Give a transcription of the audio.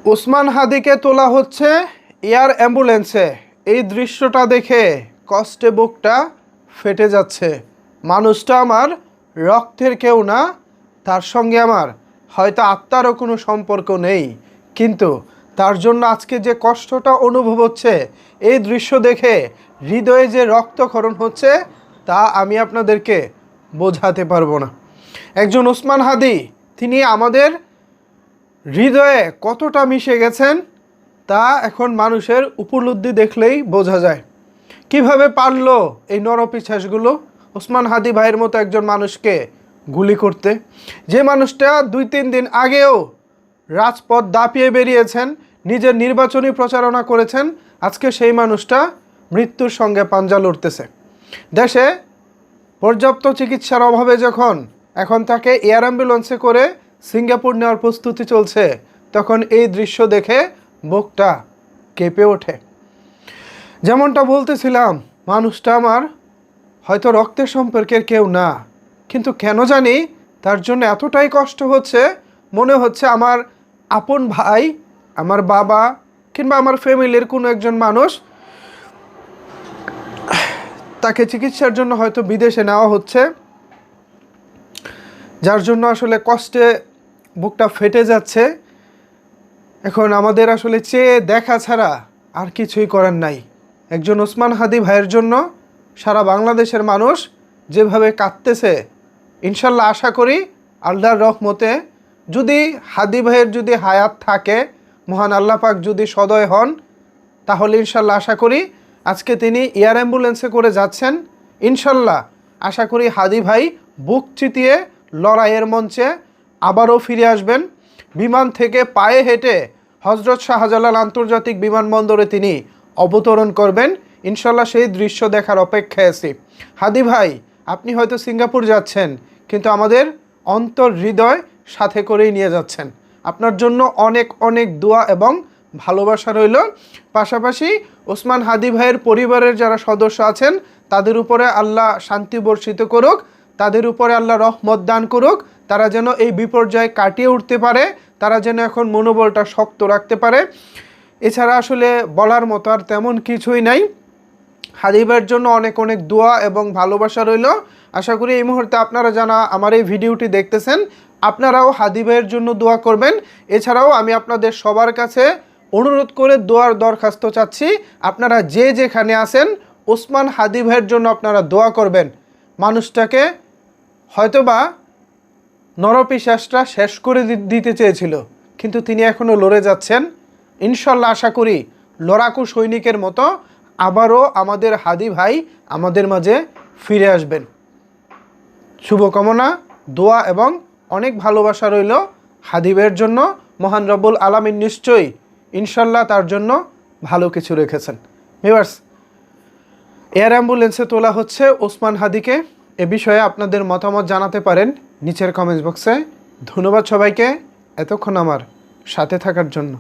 ওসমান হাদিকে তোলা হচ্ছে এয়ার অ্যাম্বুলেন্সে। এই দৃশ্যটা দেখে কষ্টে বুকটা ফেটে যাচ্ছে। মানুষটা আমার রক্তের কেউ না, তার সঙ্গে আমার হয়তো আত্মারও কোনো সম্পর্ক নেই, কিন্তু তার জন্য আজকে যে কষ্টটা অনুভব হচ্ছে, এই দৃশ্য দেখে হৃদয়ে যে রক্তক্ষরণ হচ্ছে তা আমি আপনাদেরকে বোঝাতে পারবো না। একজন ওসমান হাদি, তিনি আমাদের হৃদয়ে কতটা মিশে গেছেন তা এখন মানুষের উপলব্ধি দেখলেই বোঝা যায়। কিভাবে পারলো এই নরপিশাচগুলো ওসমান হাদি ভাইয়ের মতো একজন মানুষকে গুলি করতে, যে মানুষটা 2-3 দিন আগেও রাজপথ দাপিয়ে বেরিয়েছেন, নিজের নির্বাচনী প্রচারণা করেছেন, আজকে সেই মানুষটা মৃত্যুর সঙ্গে পাঞ্জা লড়তেছে। দেশে পর্যাপ্ত চিকিৎসার অভাবে যখন এখন তাকে এয়ার অ্যাম্বুলেন্সে করে সিঙ্গাপুর নেওয়ার প্রস্তুতি চলছে, তখন এই দৃশ্য দেখে বুকটা কেঁপে ওঠে। যেমনটা বলতেছিলাম, মানুষটা আমার হয়তো রক্তের সম্পর্কের কেউ না, কিন্তু কেন জানি তার জন্য এতটাই কষ্ট হচ্ছে, মনে হচ্ছে আমার আপন ভাই, আমার বাবা কিংবা আমার ফ্যামিলির কোনো একজন মানুষ, তাকে চিকিৎসার জন্য হয়তো বিদেশে নেওয়া হচ্ছে, যার জন্য আসলে কষ্টে বুকটা ফেটে যাচ্ছে। এখন আমাদের আসলে চেয়ে দেখা ছাড়া আর কিছুই করার নাই। একজন ওসমান হাদি ভাইয়ের জন্য সারা বাংলাদেশের মানুষ যেভাবে কাঁদতেছে, ইনশাল্লাহ আশা করি আল্লাহর রহমতে যদি হাদি ভাইয়ের যদি হায়াত থাকে, মহান আল্লাহ পাক যদি সদয় হন, তাহলে ইনশাল্লাহ আশা করি আজকে তিনি এয়ার অ্যাম্বুলেন্সে করে যাচ্ছেন, ইনশাল্লাহ আশা করি হাদি ভাই বুক চিতিয়ে লড়াইয়ের মঞ্চে আবারও ফিরে আসবেন। বিমান থেকে পায়ে হেঁটে হজরত শাহজালাল আন্তর্জাতিক বিমানবন্দরে তিনি অবতরণ করবেন। ইনশাল্লাহ সেই দৃশ্য দেখার অপেক্ষায় আছি। হাদি ভাই, আপনি হয়তো সিঙ্গাপুর যাচ্ছেন, কিন্তু আমাদের অন্তর হৃদয় সাথে করেই নিয়ে যাচ্ছেন। আপনার জন্য অনেক অনেক দোয়া এবং ভালোবাসা রইল। পাশাপাশি ওসমান হাদি ভাইয়ের পরিবারের যারা সদস্য আছেন, তাদের উপরে আল্লাহ শান্তি বর্ষিত করুক, তাদের উপরে আল্লাহ রহমত দান করুক, তারা যেন এই বিপর্যয় কাটিয়ে উঠতে পারে, তারা যেন এখন মনোবলটা শক্ত রাখতে পারে। এছাড়া আসলে বলার মতো আর তেমন কিছুই নাই। হাদি ভাইয়ের জন্য অনেক অনেক দোয়া এবং ভালোবাসা রইল। আশা করি এই মুহূর্তে আপনারা যারা আমার এই ভিডিওটি দেখতেছেন, আপনারাও হাদি ভাইয়ের জন্য দোয়া করবেন। এছাড়াও আমি আপনাদের সবার কাছে অনুরোধ করে দোয়ার দরখাস্ত চাচ্ছি, আপনারা যে যেখানে আছেন ওসমান হাদি ভাইয়ের জন্য আপনারা দোয়া করবেন। মানুষটাকে হয়তোবা নরপিশাচটা শেষ করে দিতে চেয়েছিল, কিন্তু তিনি এখনও লড়ে যাচ্ছেন। ইনশাল্লাহ আশা করি লড়াকু সৈনিকের মতো আবারও আমাদের হাদি ভাই আমাদের মাঝে ফিরে আসবেন। শুভকামনা, দোয়া এবং অনেক ভালোবাসা রইল হাদি ভাইয়ের জন্য। মহান রব্বুল আলামিন নিশ্চয়ই ইনশাল্লাহ তার জন্য ভালো কিছু রেখেছেন। ভিউয়ার্স, এয়ার অ্যাম্বুলেন্সে তোলা হচ্ছে ওসমান হাদিকে। এ বিষয়ে আপনাদের মতামত জানাতে পারেন নিচের কমেন্টস বক্সে। ধন্যবাদ সবাইকে এতক্ষণ আমার সাথে থাকার জন্য।